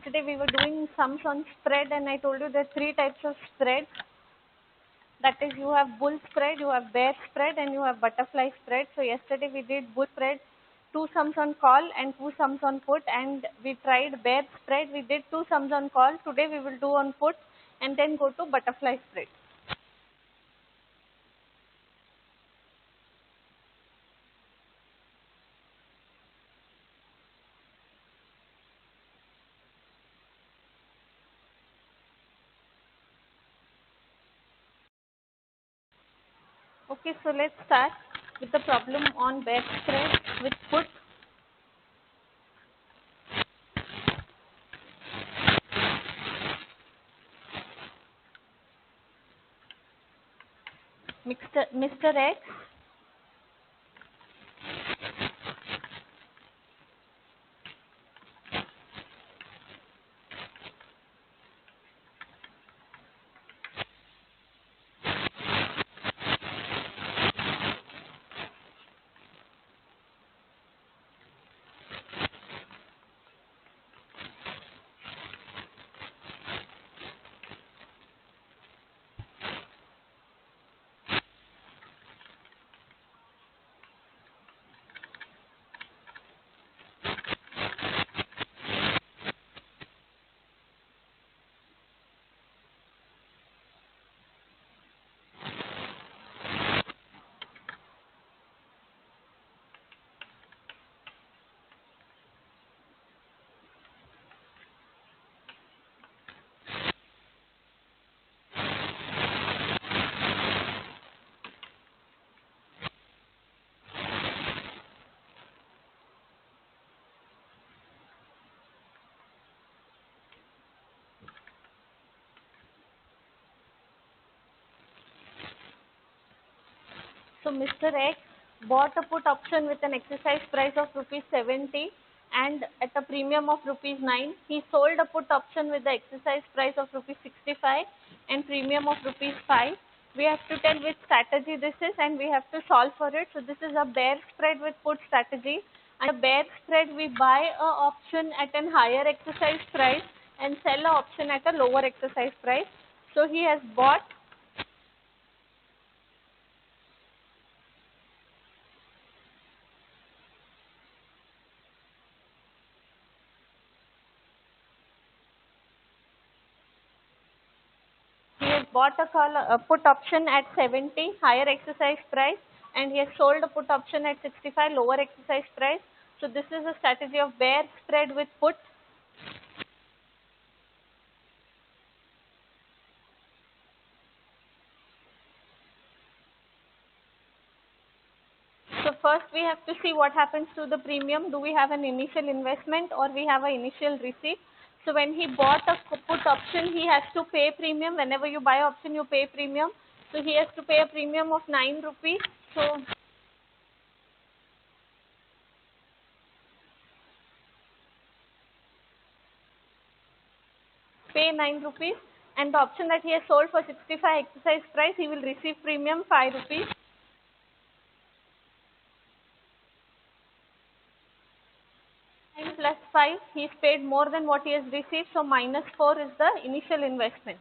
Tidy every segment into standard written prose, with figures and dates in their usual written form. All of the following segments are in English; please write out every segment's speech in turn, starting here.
yesterday we were doing sums on spread, and I told you there are three types of spread. That is, you have bull spread, you have bear spread, and you have butterfly spread. So yesterday we did bull spread, two sums on call and two sums on put, and we tried bear spread. We did two sums on call. Today we will do on put and then go to butterfly spread. Okay, so let's start with the problem on bear spread with put. Mr. X So Mr. X bought a put option with an exercise price of rupees 70 and at a premium of rupees 9. He sold a put option with the exercise price of rupees 65 and premium of rupees 5. We have to tell which strategy this is and we have to solve for it. So this is a bear spread with put strategy. And a bear spread, we buy a option at an higher exercise price and sell a option at a lower exercise price. So he has bought. He has bought a put option at 70, higher exercise price, and he has sold a put option at 65, lower exercise price. So this is a strategy of bear spread with put. So first we have to see what happens to the premium. Do we have an initial investment or we have an initial receipt? So when he bought a put option, he has to pay premium. Whenever you buy option, you pay premium. So he has to pay a premium of 9 rupees. So pay 9 rupees, and the option that he has sold for 65 exercise price, he will receive premium 5 rupees. And plus 5, he's paid more than what he has received, so minus 4 is the initial investment.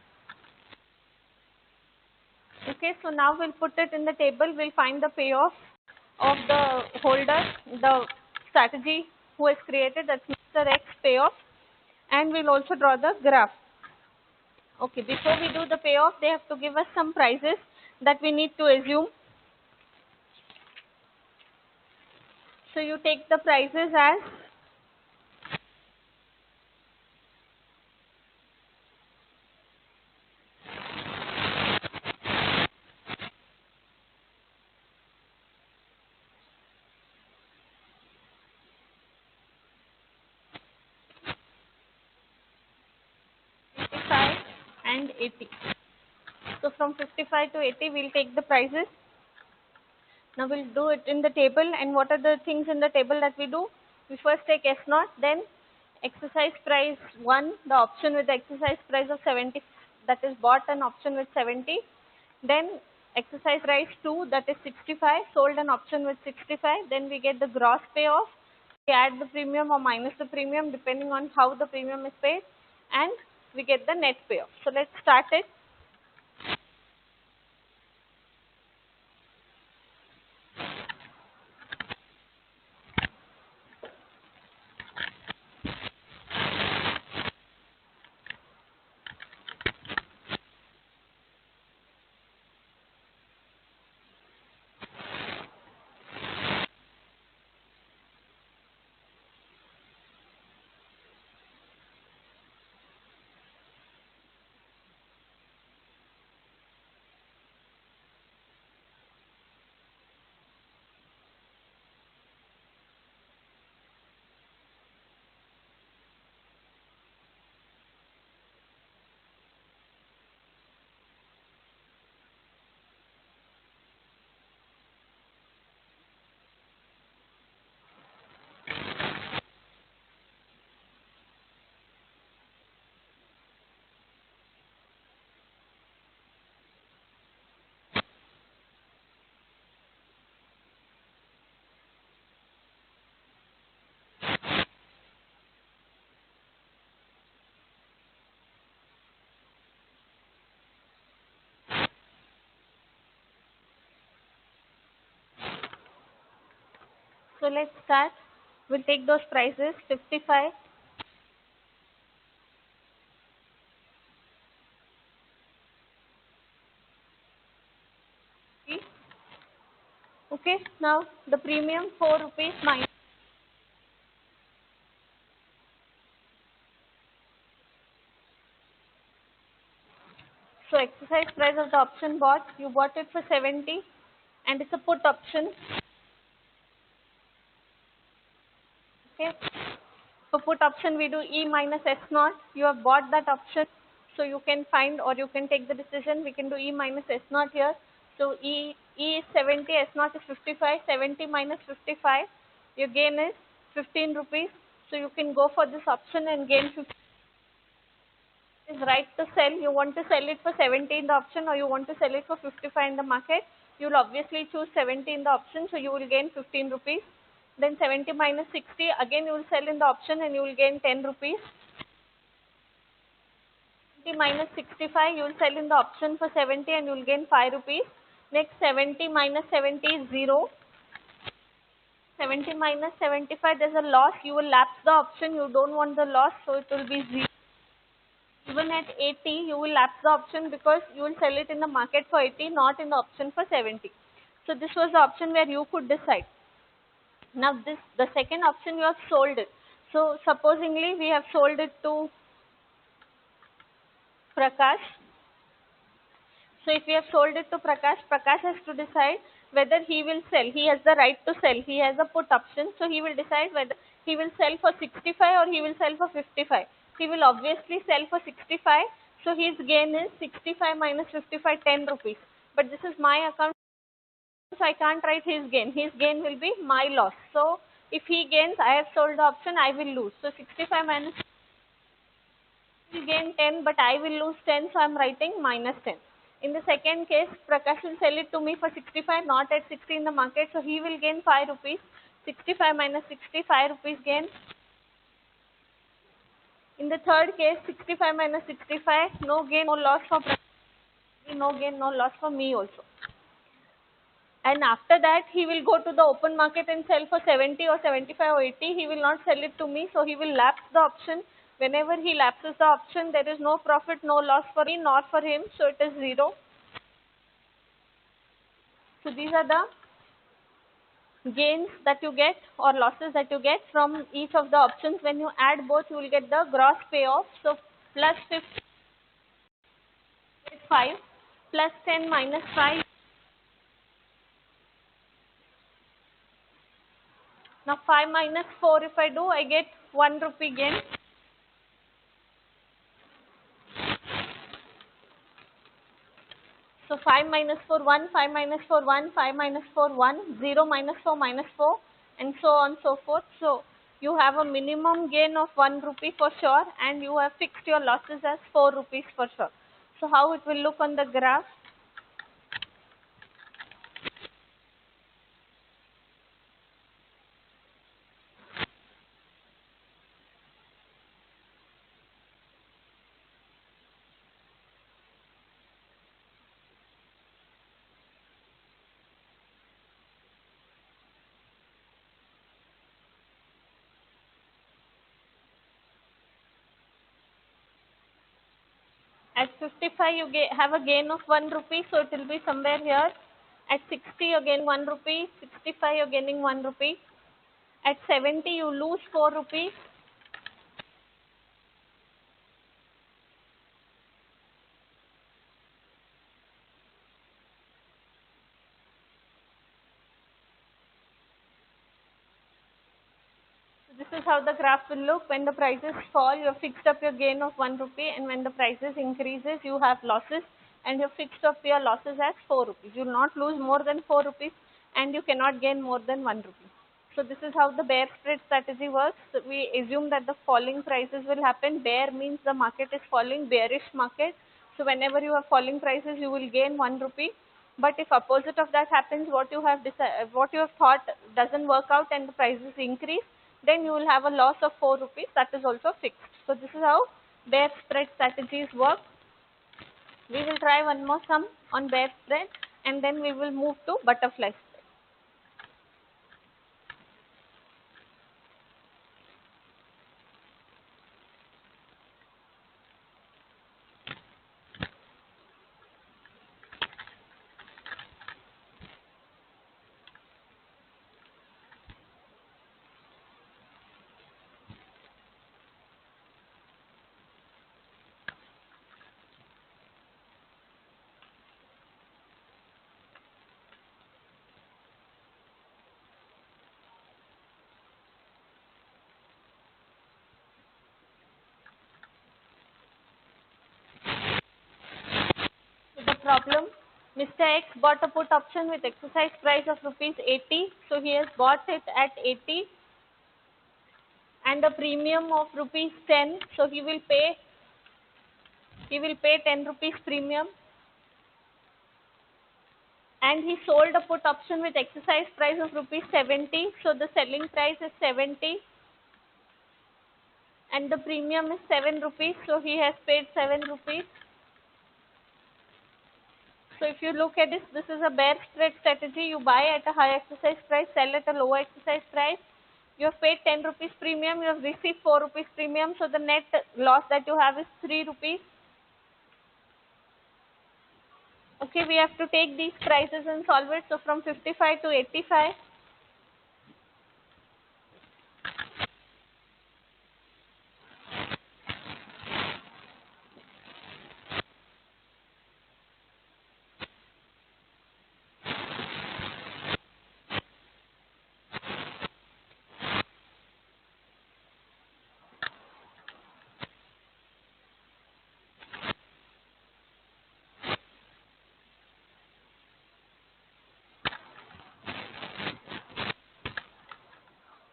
Okay, so now we'll put it in the table. We'll find the payoff of the holder, the strategy who has created, that's Mr. X payoff, and we'll also draw the graph. Okay, before we do the payoff, they have to give us some prices that we need to assume. So you take the prices as and 80. So from 55 to 80, we'll take the prices. Now we'll do it in the table. And what are the things in the table that we do? We first take S0, then exercise price 1, the option with the exercise price of 70, that is bought an option with 70. Then exercise price 2, that is 65, sold an option with 65. Then we get the gross payoff. We add the premium or minus the premium depending on how the premium is paid, and we get the net payoff. So let's start it. So let's start. We'll take those prices 55, okay. Now the premium 4 rupees minus. So exercise price of the option bought, you bought it for 70 and it's a put option. Okay. For put option we do E minus S naught. You have bought that option, so you can find or you can take the decision. We can do E minus S naught here. So E is 70, S naught is 55. 70 minus 55, your gain is 15 rupees. So you can go for this option and gain 15. Is right to sell. You want to sell it for 70 in the option, or you want to sell it for 55 in the market. You will obviously choose 70 in the option, so you will gain 15 rupees. Then 70 minus 60, again you will sell in the option and you will gain 10 rupees. 70 minus 65, you will sell in the option for 70 and you will gain 5 rupees. Next 70 minus 70 is 0. 70 minus 75, there is a loss. You will lapse the option. You don't want the loss, so it will be 0. Even at 80, you will lapse the option because you will sell it in the market for 80, not in the option for 70. So this was the option where you could decide. Now the second option, you have sold it. So supposingly we have sold it to Prakash. So if we have sold it to Prakash, Prakash has to decide whether he will sell. He has the right to sell. He has a put option. So he will decide whether he will sell for 65 or he will sell for 55. He will obviously sell for 65. So his gain is 65 minus 55, 10 rupees. But this is my account, so I can't write his gain. His gain will be my loss. So if he gains, I have sold the option, I will lose. So 65 minus will gain 10, but I will lose 10, so I am writing minus 10. In the second case, Prakash will sell it to me for 65, not at 60 in the market, so he will gain 5 rupees. 65 minus 65 rupees gain. In the third case, 65 minus 65, no gain, no loss for Prakash, no gain, no loss for me also. And after that, he will go to the open market and sell for 70 or 75 or 80. He will not sell it to me, so he will lapse the option. Whenever he lapses the option, there is no profit, no loss for me, nor for him, so it is 0. So these are the gains that you get or losses that you get from each of the options. When you add both, you will get the gross payoff. So plus 5 plus 10 minus 5. Now 5 minus 4 if I do, I get 1 rupee gain. So 5 minus 4, 1, 5 minus 4, 1, 5 minus 4, 1, 0 minus 4, minus 4, and so on so forth. So you have a minimum gain of 1 rupee for sure, and you have fixed your losses as 4 rupees for sure. So how it will look on the graph? At 55 you have a gain of 1 rupee, so it will be somewhere here. At 60 you gain 1 rupee, 65 you're gaining 1 rupee. At 70 you lose 4 rupees. This is how the graph will look. When the prices fall, you have fixed up your gain of 1 rupee, and when the prices increases, you have losses, and you have fixed up your losses as 4 rupees. You will not lose more than 4 rupees, and you cannot gain more than 1 rupee. So this is how the bear spread strategy works. So we assume that the falling prices will happen. Bear means the market is falling, bearish market. So whenever you have falling prices, you will gain 1 rupee. But if opposite of that happens, what you have thought doesn't work out and the prices increase, then you will have a loss of 4 rupees. That is also fixed. So this is how bear spread strategies work. We will try one more sum on bear spread, and then we will move to butterfly spread. The problem, Mr. X bought a put option with exercise price of rupees 80. So he has bought it at 80 and a premium of rupees 10. So he will pay 10 rupees premium. And he sold a put option with exercise price of rupees 70. So the selling price is 70 and the premium is 7 rupees. So he has paid 7 rupees. So if you look at this is a bear spread strategy. You buy at a high exercise price, sell at a lower exercise price. You have paid 10 rupees premium, you have received 4 rupees premium. So the net loss that you have is 3 rupees. Okay, we have to take these prices and solve it. So from 55 to 85.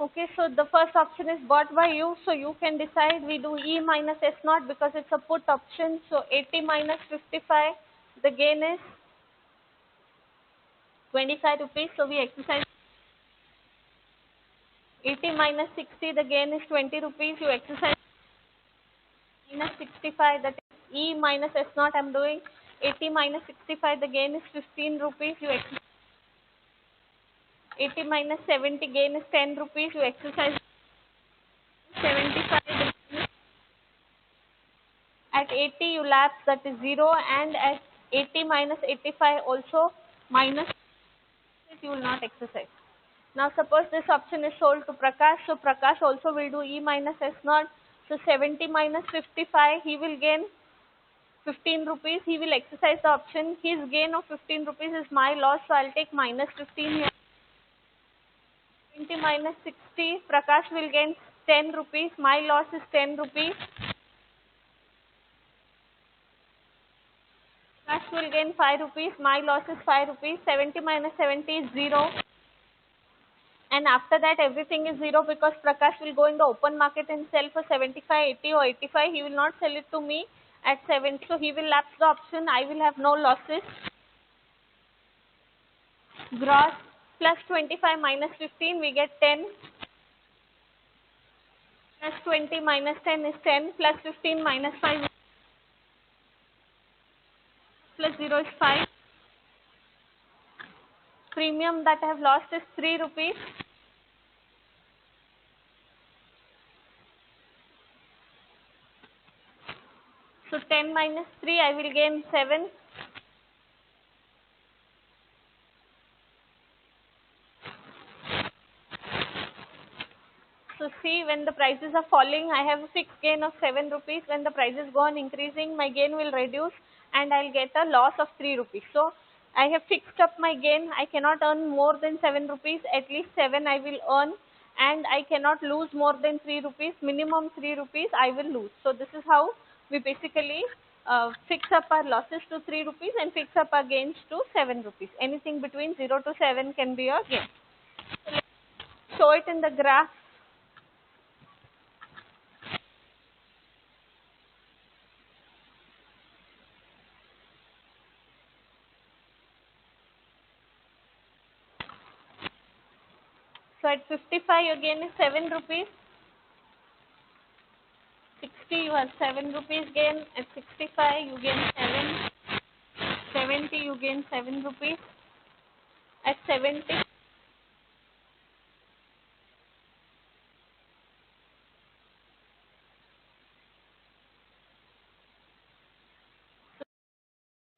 Okay, so the first option is bought by you, so you can decide. We do E minus S naught because it's a put option. So 80 minus 55, the gain is 25 rupees. So we exercise 80 minus 60, the gain is 20 rupees. You exercise minus 65, that is E minus S naught I'm doing. 80 minus 65, the gain is 15 rupees. You exercise 80 minus 70, gain is 10 rupees. You exercise 75. At 80 you lapse, that is 0, and at 80 minus 85 also minus, you will not exercise. Now suppose this option is sold to Prakash, so Prakash also will do E minus S naught. So 70 minus 55, he will gain 15 rupees. He will exercise the option. His gain of 15 rupees is my loss, so I'll take minus 15 here. 20 minus 60, Prakash will gain 10 rupees. My loss is 10 rupees. Prakash will gain 5 rupees. My loss is 5 rupees. 70 minus 70 is 0. And after that everything is 0 because Prakash will go in the open market and sell for 75, 80 or 85. He will not sell it to me at 70. So he will lapse the option. I will have no losses. Gross plus 25 minus 15, we get 10. Plus 20 minus 10 is 10. Plus 15 minus 5 plus 0 is 5. Premium that I have lost is 3 rupees. So 10 minus 3, I will gain 7. So see, when the prices are falling, I have a fixed gain of 7 rupees. When the prices go on increasing, my gain will reduce and I'll get a loss of 3 rupees. So I have fixed up my gain. I cannot earn more than 7 rupees. At least 7 I will earn, and I cannot lose more than 3 rupees. Minimum 3 rupees I will lose. So this is how we basically fix up our losses to 3 rupees and fix up our gains to 7 rupees. Anything between 0 to 7 can be a gain. So let's show it in the graph. So at 55 you gain is 7 rupees. 60 you have 7 rupees gain. At 65 you gain 7. 70 you gain 7 rupees. At 70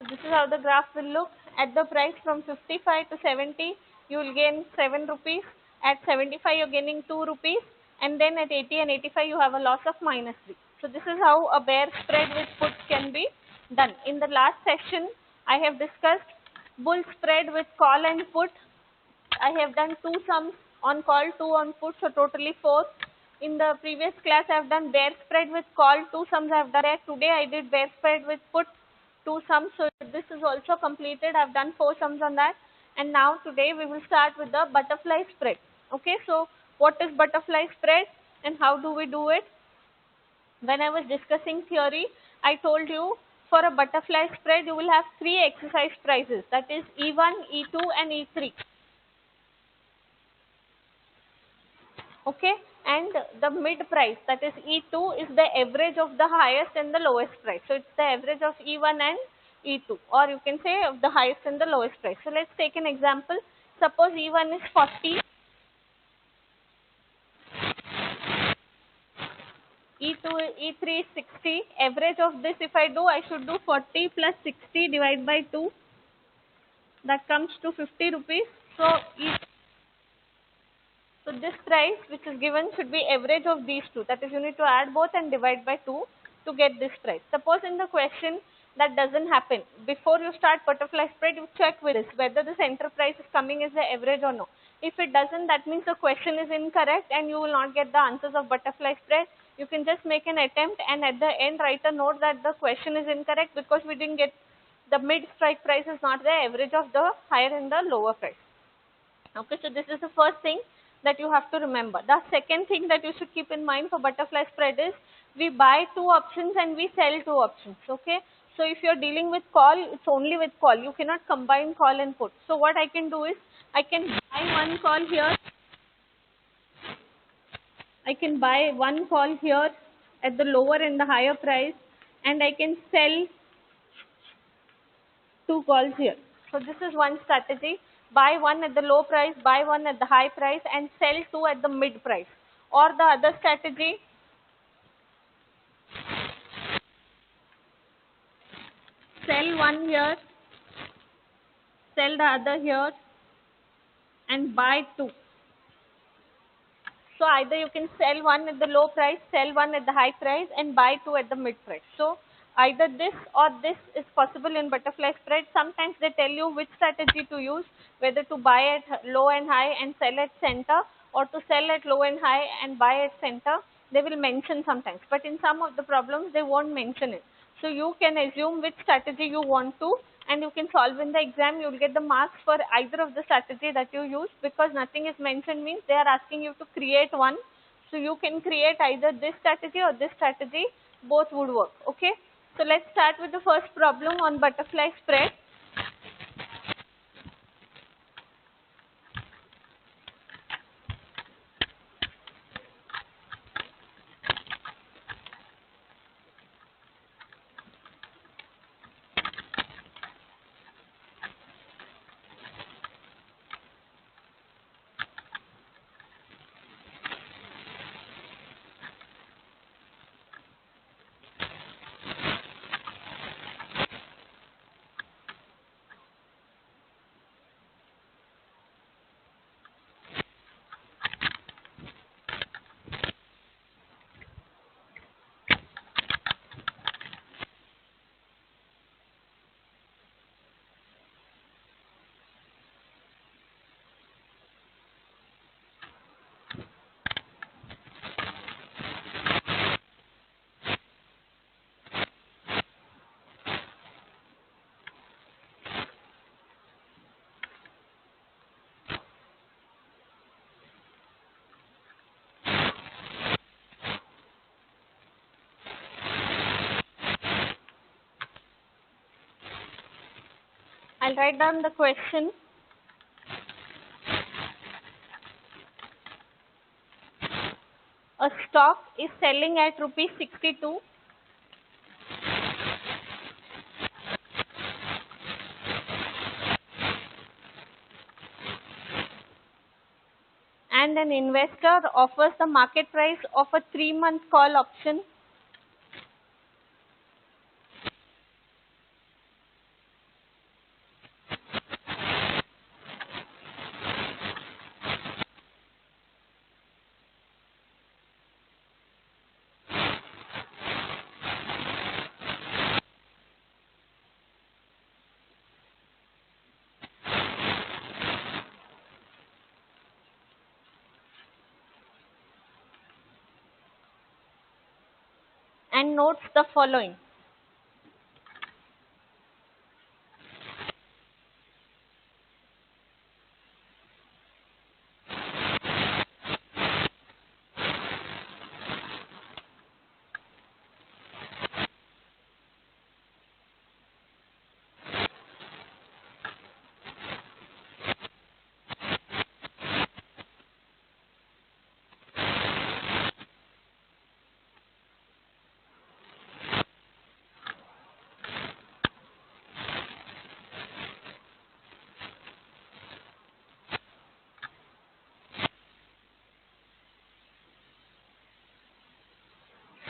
this is how the graph will look. At the price from 55 to 70 you will gain 7 rupees. At 75 you are gaining 2 rupees, and then at 80 and 85 you have a loss of minus 3. So this is how a bear spread with puts can be done. In the last session I have discussed bull spread with call and put. I have done 2 sums on call, 2 on put, so totally 4. In the previous class I have done bear spread with call, 2 sums I have done it. Today I did bear spread with put, 2 sums, so this is also completed. I have done 4 sums on that. And now today we will start with the butterfly spread. Okay, so what is butterfly spread and how do we do it? When I was discussing theory, I told you for a butterfly spread you will have 3 exercise prices, that is E1, E2 and E3. Okay, and the mid price, that is E2, is the average of the highest and the lowest price. So it's the average of E1 and E2, or you can say of the highest and the lowest price. So let's take an example. Suppose E1 is 40, E2, E3 is 60. Average of this, if I do, I should do 40 plus 60 divided by 2. That comes to 50 rupees. So So this price which is given should be average of these two. That is, you need to add both and divide by 2 to get this price. Suppose in the question that doesn't happen. Before you start butterfly spread, you check with this whether the center price is coming as the average or no. If it doesn't, that means the question is incorrect and you will not get the answers of butterfly spread. You can just make an attempt and at the end write a note that the question is incorrect because we didn't get the mid strike price is not the average of the higher and the lower price. Okay, so this is the first thing that you have to remember. The second thing that you should keep in mind for butterfly spread is we buy 2 options and we sell 2 options. Okay, so if you're dealing with call, it's only with call. You cannot combine call and put. So what I can do is I can buy one call here. I can buy one call here at the lower and the higher price, and I can sell 2 calls here. So this is one strategy. Buy one at the low price, buy one at the high price, and sell 2 at the mid price. Or the other strategy, sell one here, sell the other here, and buy 2. So either you can sell one at the low price, sell one at the high price, and buy 2 at the mid price. So either this or this is possible in butterfly spread. Sometimes they tell you which strategy to use, whether to buy at low and high and sell at center, or to sell at low and high and buy at center. They will mention sometimes, but in some of the problems they won't mention it. So you can assume which strategy you want to, and you can solve in the exam. You will get the marks for either of the strategy that you use, because nothing is mentioned means they are asking you to create one. So you can create either this strategy or this strategy, both would work. Okay, so let's start with the first problem on butterfly spread. I'll write down the question. A stock is selling at rupees 62 and an investor offers the market price of a 3-month call option and notes the following.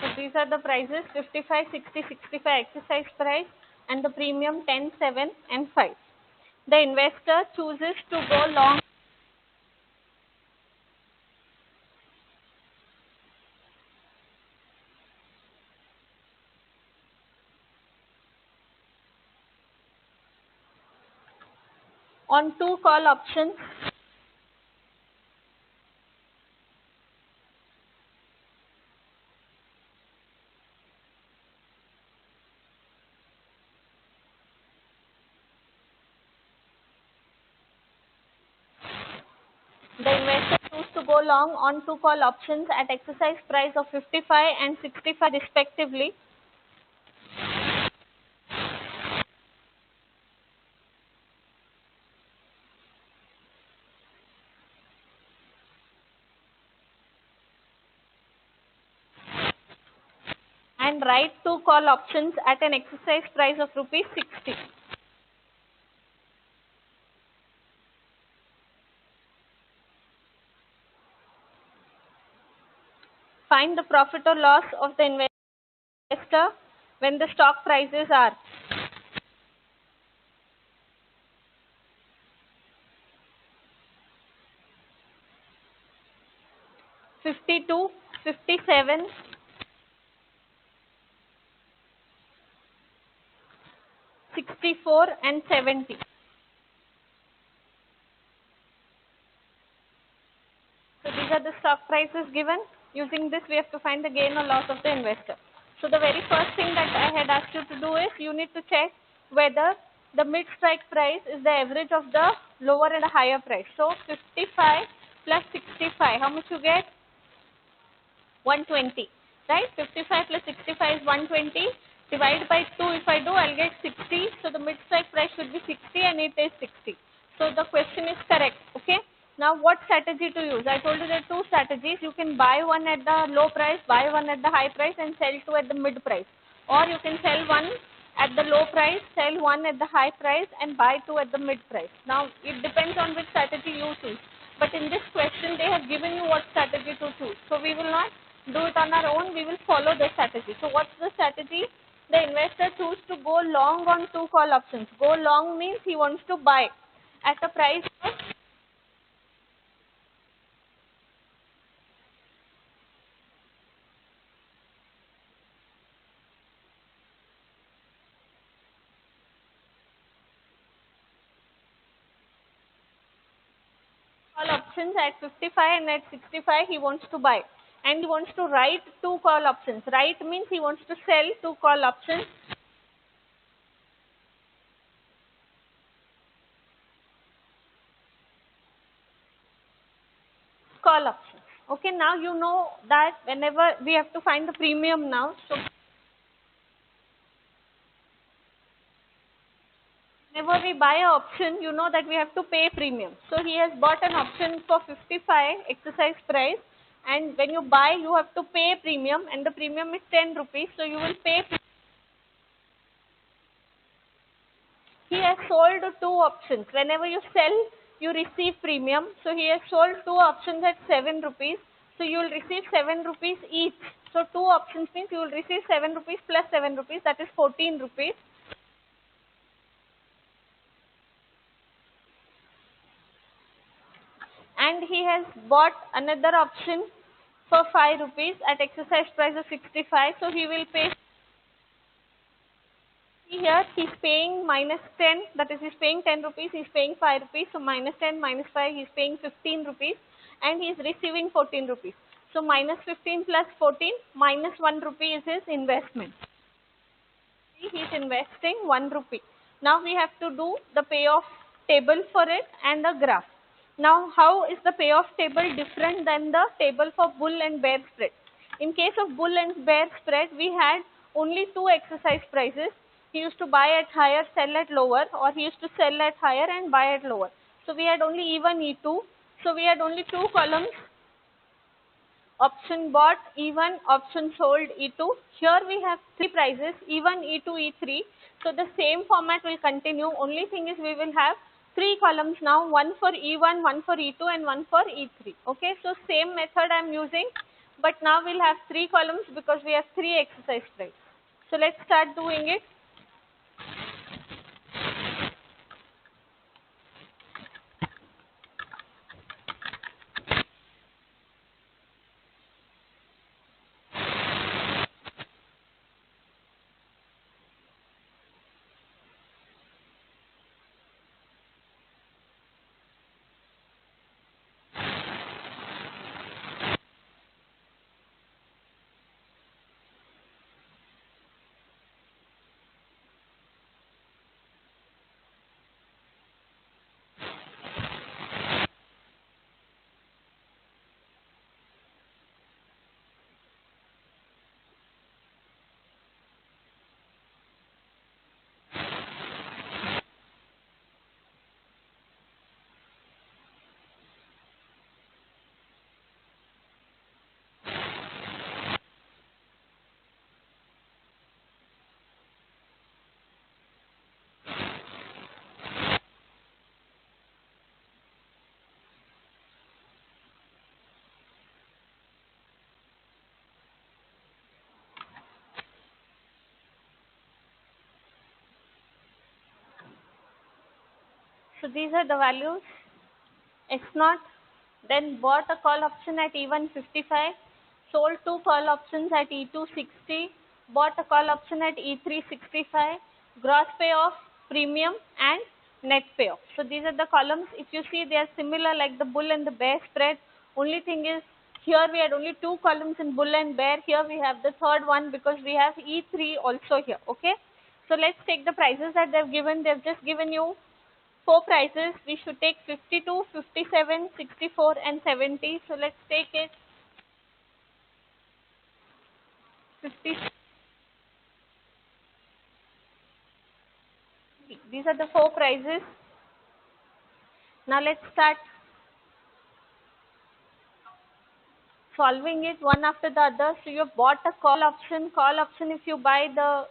So these are the prices: 55, 60, 65 exercise price and the premium 10, 7 and 5. The investor chooses to go long on 2 call options The investor chooses to go long on 2 call options at exercise price of 55 and 65 respectively. And write 2 call options at an exercise price of rupees 60. Find the profit or loss of the investor when the stock prices are 52, 57, 64 and 70. So these are the stock prices given. Using this, we have to find the gain or loss of the investor. So the very first thing that I had asked you to do is you need to check whether the mid strike price is the average of the lower and higher price. So 55 plus 65, how much you get? 120, right? 55 plus 65 is 120. Divide by 2 if I do, I'll get 60. So the mid strike price should be 60 and it is 60. So the question is correct. Okay. Now what strategy to use? I told you there are 2 strategies. You can buy one at the low price, buy one at the high price and sell 2 at the mid price. Or you can sell one at the low price, sell one at the high price and buy 2 at the mid price. Now it depends on which strategy you choose. But in this question they have given you what strategy to choose. So we will not do it on our own, we will follow the strategy. So what's the strategy? The investor chooses to go long on 2 call options. Go long means he wants to buy at a price of call options at 55 and at 65 he wants to buy. And he wants to write 2 call options. Write means he wants to sell 2 call options. Call options. Okay, now you know that whenever we have to find the premium now. So whenever we buy an option, you know that we have to pay premium. So he has bought an option for 55 exercise price, and when you buy, you have to pay premium, and the premium is 10 rupees. So you will pay. He has sold two options. Whenever you sell, you receive premium. So he has sold two options at 7 rupees. So you will receive 7 rupees each. So two options means you will receive 7 rupees plus 7 rupees, that is 14 rupees. And he has bought another option for 5 rupees at exercise price of 65. So he will pay. Here he's paying minus 10, that is he's paying 10 rupees, he's paying 5 rupees, so minus 10 minus 5, he's paying 15 rupees, and he's receiving 14 rupees. So minus 15 plus 14 minus 1 rupee is his investment. He's investing 1 rupee. Now we have to do the payoff table for it and the graph. Now how is the payoff table different than the table for bull and bear spread? In case of bull and bear spread, we had only two exercise prices. He used to buy at higher, sell at lower, or he used to sell at higher and buy at lower. So we had only E1, E2. So we had only two columns: option bought E1, option sold E2. Here we have three prices: E1, E2, E3. So the same format will continue. Only thing is we will have three columns now, one for E1, one for E2, and one for E3. Okay, so same method I am using, but now we'll have three columns because we have three exercise prices. So let's start doing it. So these are the values. S0, then bought a call option at E1 55, sold two call options at E2 60, bought a call option at E3 65, gross payoff, premium, and net payoff. So these are the columns. If you see, they are similar like the bull and the bear spread. Only thing is, here we had only two columns in bull and bear. Here we have the third one because we have E3 also here. Okay. So let's take the prices that they've given. They've just given you four prices. We should take 52, 57, 64, and 70. So let's take it 50. These are the four prices. Now let's start solving it one after the other. So you bought a call option. Call option, if you buy, the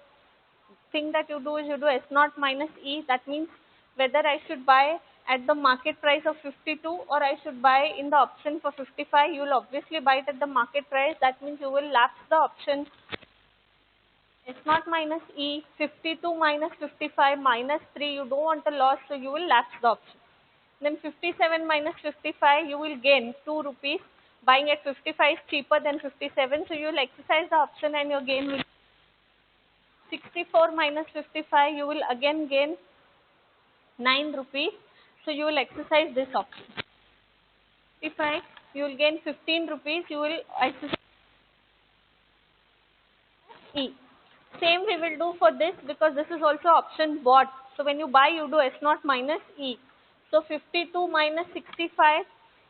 thing that you do is you do S0 minus E. That means whether I should buy at the market price of 52 or I should buy in the option for 55. You will obviously buy it at the market price. That means you will lapse the option. S0 minus E, 52 minus 55 minus 3. You don't want a loss, so you will lapse the option. Then 57 minus 55, you will gain 2 rupees. Buying at 55 is cheaper than 57, so you will exercise the option and your gain will. 64 minus 55, you will again gain 9 rupees, so you will exercise this option. 55, you will gain 15 rupees, you will exercise E. Same we will do for this because this is also option bought. So when you buy, you do S0 minus E. So 52 minus 65,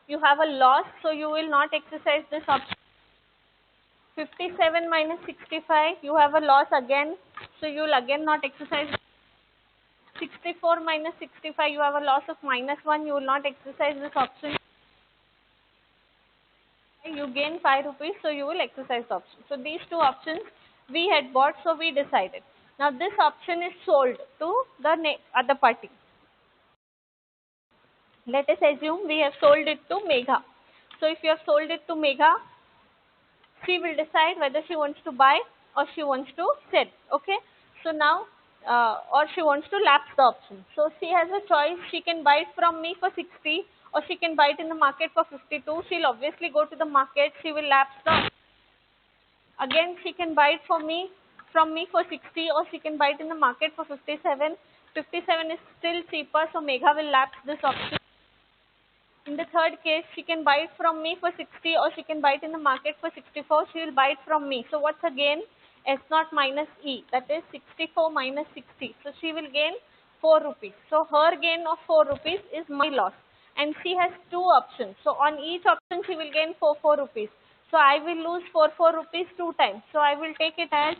you have a loss, so you will not exercise this option. 57 minus 65, you have a loss again, so you will again not exercise. 64 minus 65, you have a loss of -1. You will not exercise this option. You gain 5 rupees, so you will exercise the option. So these two options we had bought, so we decided. Now this option is sold to the other party. Let us assume we have sold it to Megha. So if you have sold it to Megha, she will decide whether she wants to buy or she wants to sell. Okay. So now, or she wants to lapse the option. So she has a choice. She can buy it from me for 60, or she can buy it in the market for 52. She'll obviously go to the market. She will lapse the. Again, she can buy it from me for 60, or she can buy it in the market for 57. 57 is still cheaper, so Megha will lapse this option. In the third case, she can buy it from me for 60, or she can buy it in the market for 64. She will buy it from me. So what's the gain? S0 minus E. That is 64 minus 60. So she will gain 4 rupees. So her gain of 4 rupees is my loss. And she has two options. So on each option, she will gain 4 rupees. So I will lose 4 rupees two times. So I will take it as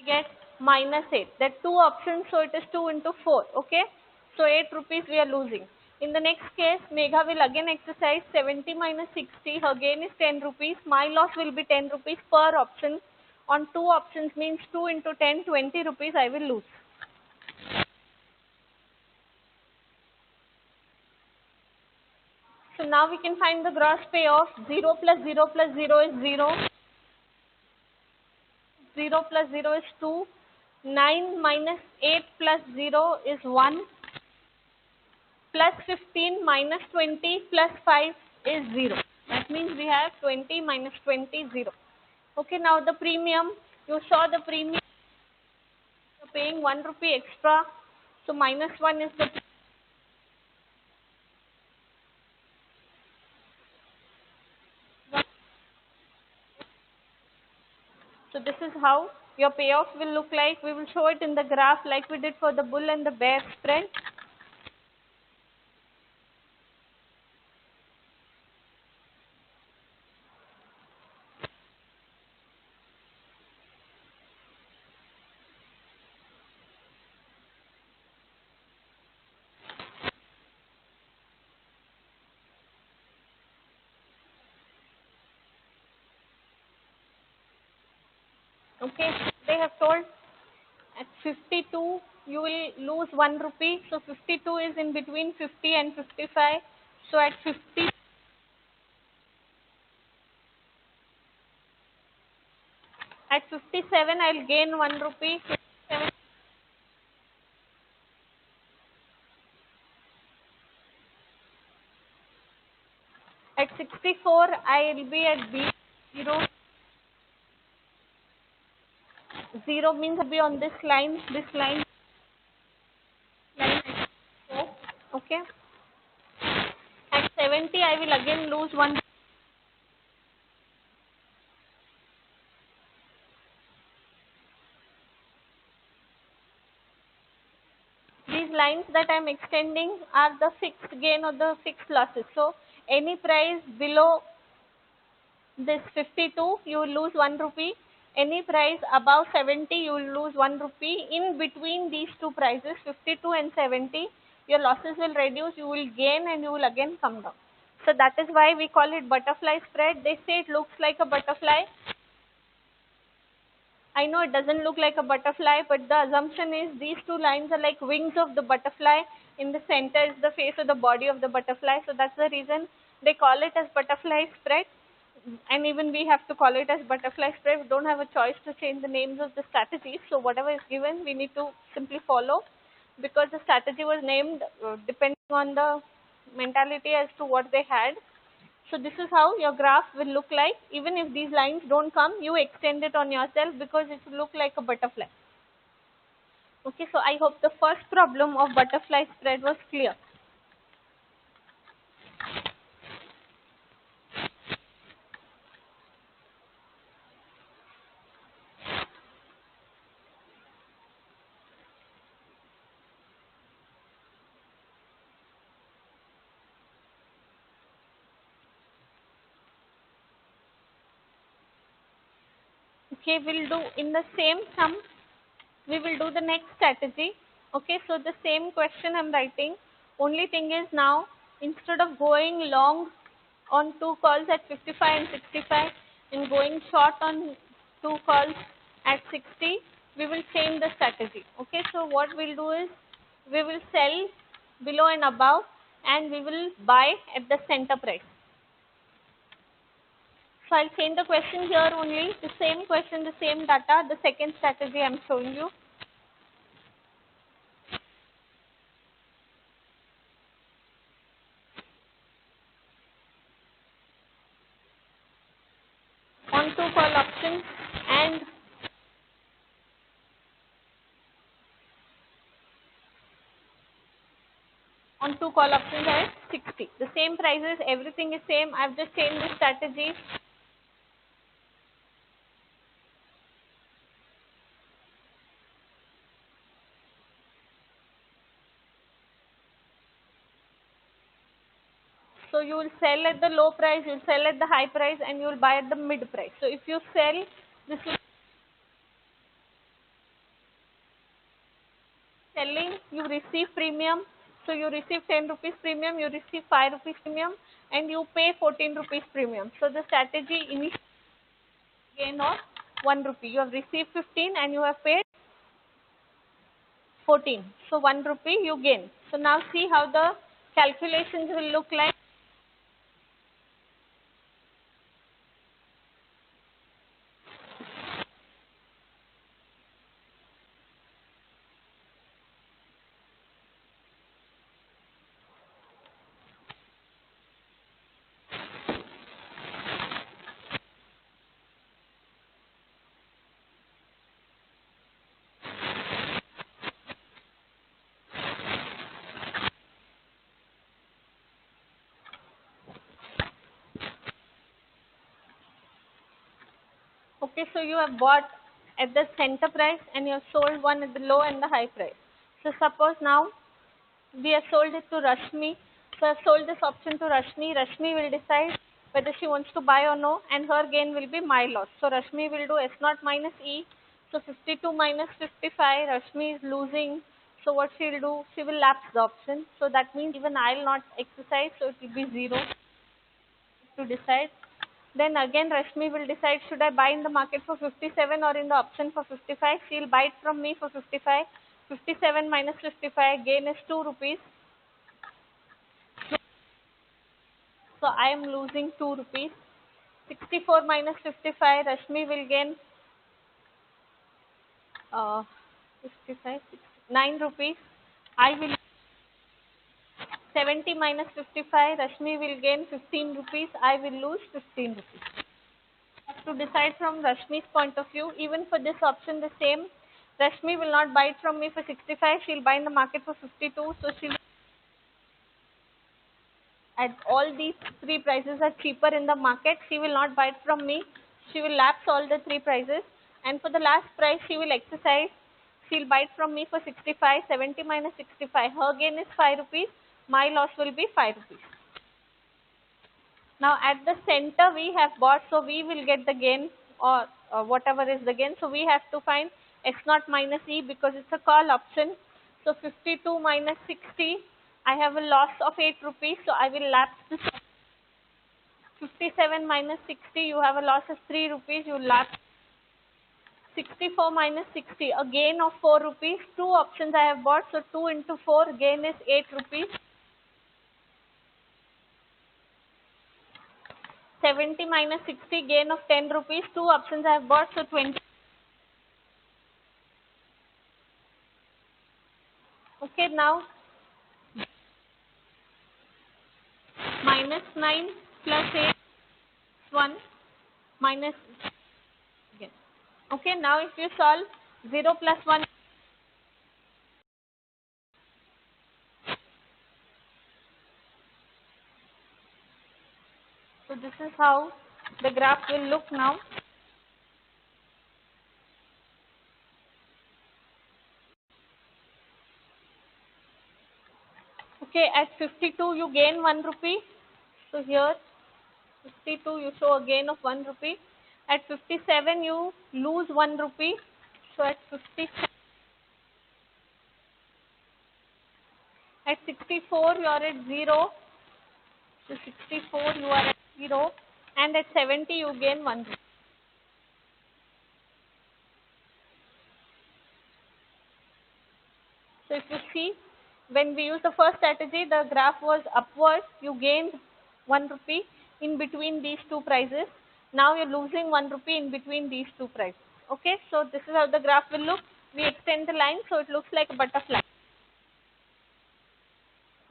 get -8. There are two options, so it is 2 into 4. Okay, so 8 rupees we are losing. In the next case, Megha will again exercise 70 minus 60. Her gain is 10 rupees. My loss will be 10 rupees per option. On two options means 2 into 10, 20 rupees I will lose. So now we can find the gross payoff. 0 plus 0 plus 0 is 0. 0 plus 0 is 2. 9 minus 8 plus 0 is 1. Plus 15 minus 20 plus 5 is 0. That means we have 20 minus 20, 0. Okay, now the premium, you saw the premium, you're paying 1 rupee extra. So -1 is the. So this is how your payoff will look like. We will show it in the graph like we did for the bull and the bear spread. Okay, they have told at 52 you will lose 1 rupee. So 52 is in between 50 and 55. So at 50, at 57 I'll gain 1 rupee. 57, at 64 I'll be at B 0. 0 means I'll be on this line, line 4. Okay. At 70 I will again lose 1. These lines that I am extending are the fixed gain or the fixed losses. So any price below this 52 you will lose 1 rupee. Any price above 70 you will lose 1 rupee. In between these two prices 52 and 70 your losses will reduce, you will gain, and you will again come down. So that is why we call it butterfly spread. They say it looks like a butterfly. I know it doesn't look like a butterfly, but the assumption is these two lines are like wings of the butterfly. In the center is the face or the body of the butterfly. So that's the reason they call it as butterfly spread. And even we have to call it as butterfly spread. We don't have a choice to change the names of the strategies. So whatever is given, we need to simply follow, because the strategy was named depending on the mentality as to what they had. So this is how your graph will look like. Even if these lines don't come, you extend it on yourself because it will look like a butterfly. Okay, so I hope the first problem of butterfly spread was clear. Okay, we'll do in the same sum, we will do the next strategy. Okay, so the same question I'm writing. Only thing is now, instead of going long on two calls at 55 and 65 and going short on two calls at 60, we will change the strategy. Okay, so what we'll do is we will sell below and above and we will buy at the center price. So I'll change the question here only, the same question, the same data, the second strategy I'm showing you. On two call option and on two call options at 60. The same prices, everything is same. I've just changed the strategy. So you will sell at the low price, you will sell at the high price, and you will buy at the mid price. So if you sell, this is selling, you receive premium. So you receive 10 rupees premium, you receive 5 rupees premium, and you pay 14 rupees premium. So the strategy initially gain of 1 rupee. You have received 15 and you have paid 14. So 1 rupee you gain. So now see how the calculations will look like. Okay, so you have bought at the center price and you have sold one at the low and the high price. So suppose now we have sold it to Rashmi. So I have sold this option to Rashmi. Rashmi will decide whether she wants to buy or no, and her gain will be my loss. So Rashmi will do S0 minus E. So 52 minus 55, Rashmi is losing. So what she will do? She will lapse the option. So that means even I will not exercise, so it will be 0 to decide. Then again Rashmi will decide, should I buy in the market for 57 or in the option for 55. She will buy it from me for 55. 57 minus 55 gain is 2 rupees. So I am losing 2 rupees. 64 minus 55, Rashmi will gain uh, 55, 9 rupees. I will 70 minus 55, Rashmi will gain 15 rupees. I will lose 15 rupees. To decide from Rashmi's point of view, even for this option the same. Rashmi will not buy it from me for 65. She'll buy in the market for 52. So she will, at all these three prices are cheaper in the market. She will not buy it from me. She will lapse all the three prices. And for the last price, she will exercise. She'll buy it from me for 65. 70 minus 65. Her gain is 5 rupees. My loss will be 5 rupees. Now at the center we have bought, so we will get the gain or whatever is the gain. So we have to find S0 minus E because it's a call option. So 52 minus 60, I have a loss of 8 rupees. So I will lapse this. 57 minus 60, you have a loss of 3 rupees. You lapse. 64 minus 60, a gain of 4 rupees. Two options I have bought. So 2 into 4, gain is 8 rupees. 70 minus 60, gain of 10 rupees. Two options I have bought, so 20. Okay, now minus 9 plus 8 is 1 minus again. Okay, now if you solve 0 plus 1, so this is how the graph will look now. Okay, at 52 you gain 1 rupee. So here 52 you show a gain of 1 rupee. At 57 you lose 1 rupee. So at 50, at 64 you are at 0. So 64 you are at 0, and at 70 you gain 1 rupee. So if you see, when we use the first strategy, the graph was upward. You gained 1 rupee in between these two prices. Now you're losing 1 rupee in between these two prices. Okay, so this is how the graph will look. We extend the line so it looks like a butterfly.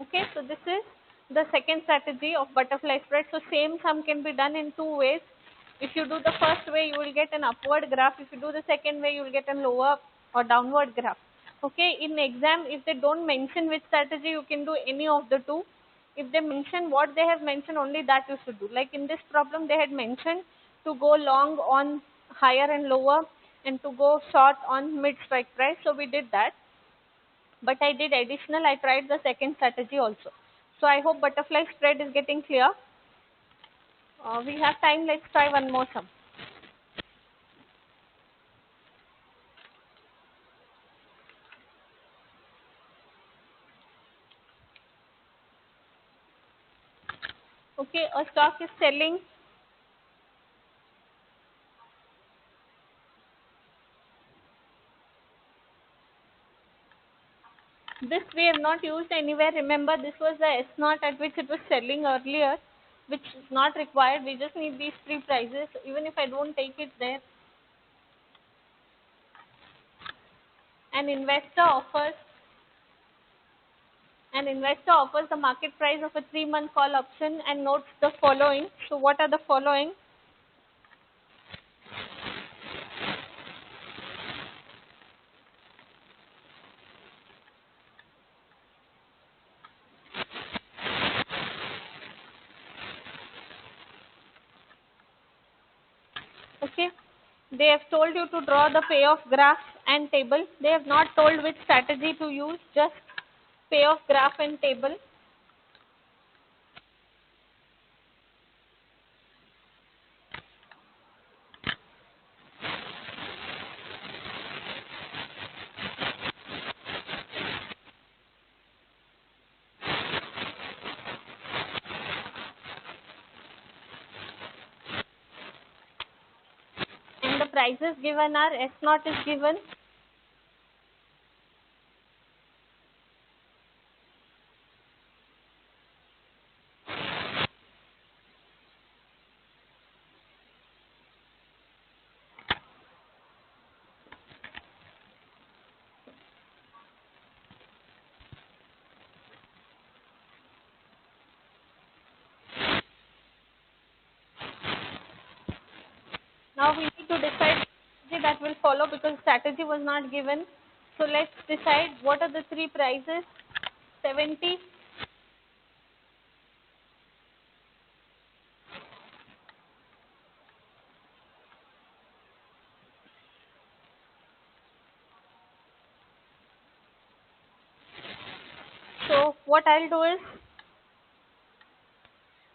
Okay, so this is the second strategy of butterfly spread. So same sum can be done in two ways. If you do the first way, you will get an upward graph. If you do the second way, you will get a lower or downward graph. Okay, in exam, if they don't mention which strategy, you can do any of the two. If they mention what they have mentioned, only that you should do. Like in this problem, they had mentioned to go long on higher and lower and to go short on mid strike price. So we did that, but I did additional. I tried the second strategy also. So I hope butterfly spread is getting clear. We have time. Let's try one more sum. Okay, a stock is selling. This we have not used anywhere. Remember, this was the S naught at which it was selling earlier, which is not required. We just need these three prices. Even if I don't take it there, an investor offers the market price of a 3-month call option and notes the following. So what are the following? Okay, they have told you to draw the payoff graph and table. They have not told which strategy to use, just payoff graph and table. And the prices given are S naught is given. Now we need to decide strategy that will follow because strategy was not given. So let's decide what are the three prices. 70. So what I'll do is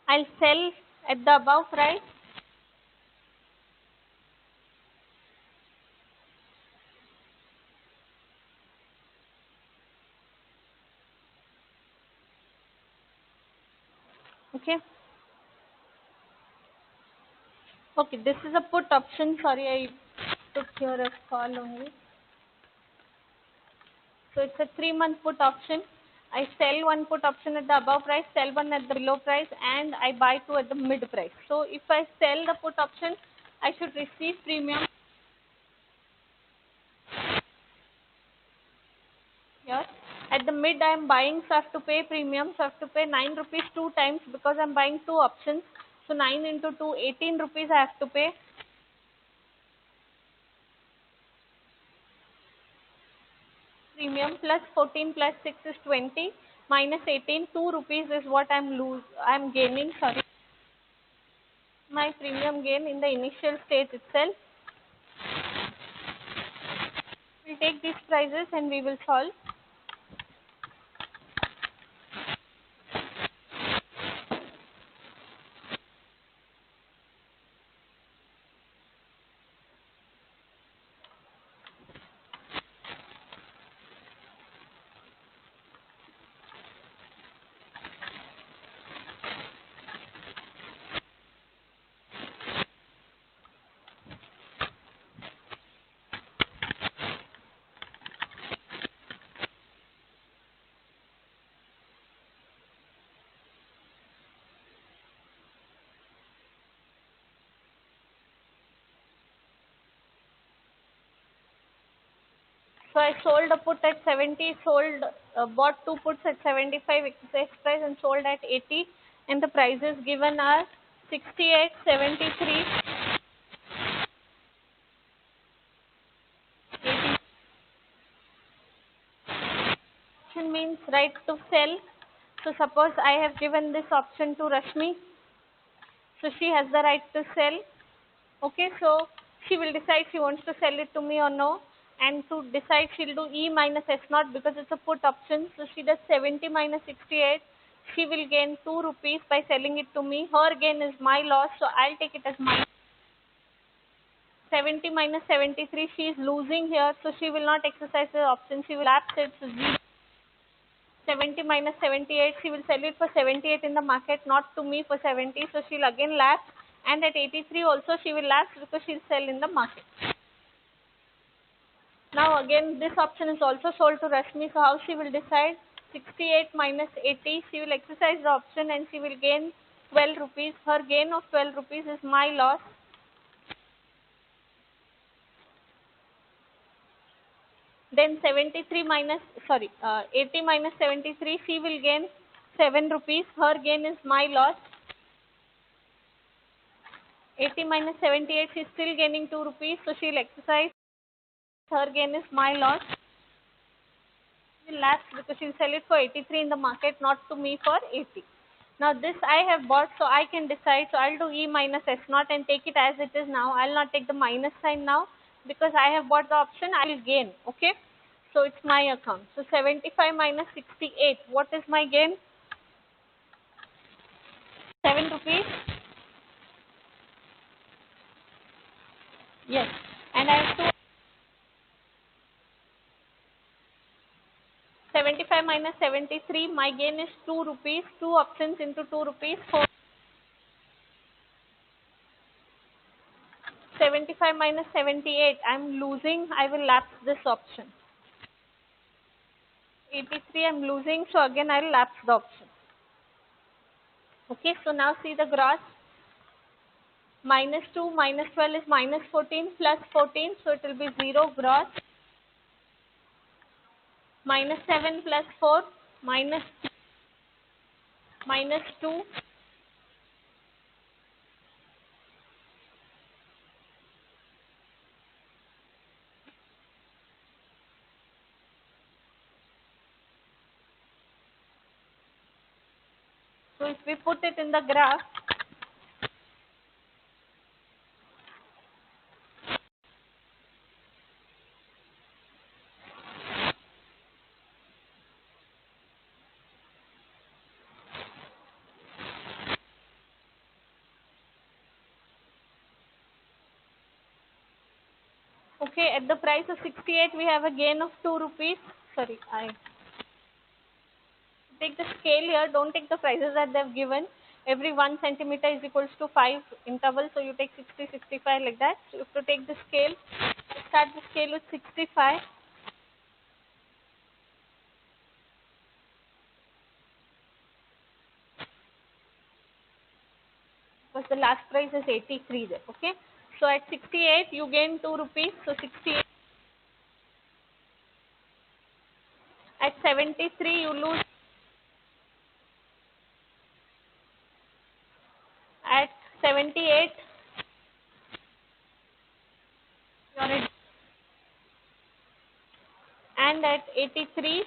I'll sell at the above price. Okay. Okay, this is a put option. Sorry, I took here a call only. So it's a 3-month put option. I sell one put option at the above price, sell one at the below price, and I buy two at the mid price. So if I sell the put option, I should receive premium here. At the mid, I am buying, so I have to pay premium. So I have to pay 9 rupees 2 times because I am buying two options. So 9 into 2, 18 rupees I have to pay. Premium plus 14 plus 6 is 20 minus 18, 2 rupees is what I'm gaining. Sorry, my premium gain in the initial stage itself. We'll take these prices and we will solve. So I sold a put at 70, bought two puts at 75 exercise price and sold at 80, and the prices given are 68, 73, 80. Option means right to sell. So suppose I have given this option to Rashmi, so she has the right to sell. Okay, so she will decide she wants to sell it to me or no, and to decide she'll do E minus S naught because it's a put option. So she does 70 minus 68. She will gain 2 rupees by selling it to me. Her gain is my loss, so I'll take it as my 70 minus 73. She is losing here, so she will not exercise the option. She will lapse it. So 70 minus 78, she will sell it for 78 in the market, not to me for 70. So she'll again lapse, and at 83 also she will lapse because she'll sell in the market. Now again this option is also sold to Rashmi, so how she will decide? 68 minus 80, she will exercise the option and she will gain 12 rupees. Her gain of 12 rupees is my loss. Then 80 minus 73, she will gain 7 rupees. Her gain is my loss. 80 minus 78, she is still gaining 2 rupees, so she will exercise. Her gain is my loss. She will lapse because she will sell it for 83 in the market, not to me for 80. Now this I have bought, so I can decide. So I'll do E minus S naught and take it as it is now. I'll not take the minus sign now because I have bought the option. I will gain. Okay. So it's my account. So 75 minus 68. What is my gain? 7 rupees. Yes. And I have to 75 minus 73. My gain is 2 rupees. Two options into 2 rupees. 75 minus 78. I'm losing. I will lapse this option. 83 I'm losing, so again I'll lapse the option. Okay, so now see the gross. Minus 2 minus 12 is minus 14 plus 14, so it will be 0 gross. Minus 7 plus 4 minus 2. So if we put it in the graph, okay, at the price of 68 we have a gain of 2 rupees. Sorry, I take the scale here, don't take the prices that they have given. Every 1 centimeter is equals to 5 interval, so you take 60, 65 like that. So you have to take the scale. Start the scale with 65. Because the last price is 83 there. Okay. So at 68 you gain 2 rupees. So 68. At 73 you lose. At 78 you're at, and at 83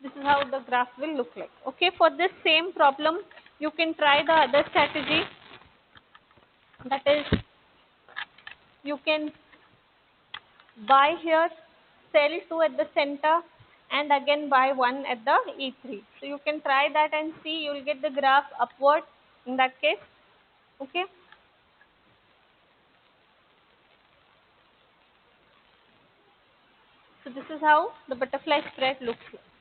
this is how the graph will look like. Okay, for this same problem you can try the other strategy, that is you can buy here, sell 2 at the center, and again buy 1 at the E3. So you can try that and see, you will get the graph upward in that case. Okay. So this is how the butterfly spread looks like.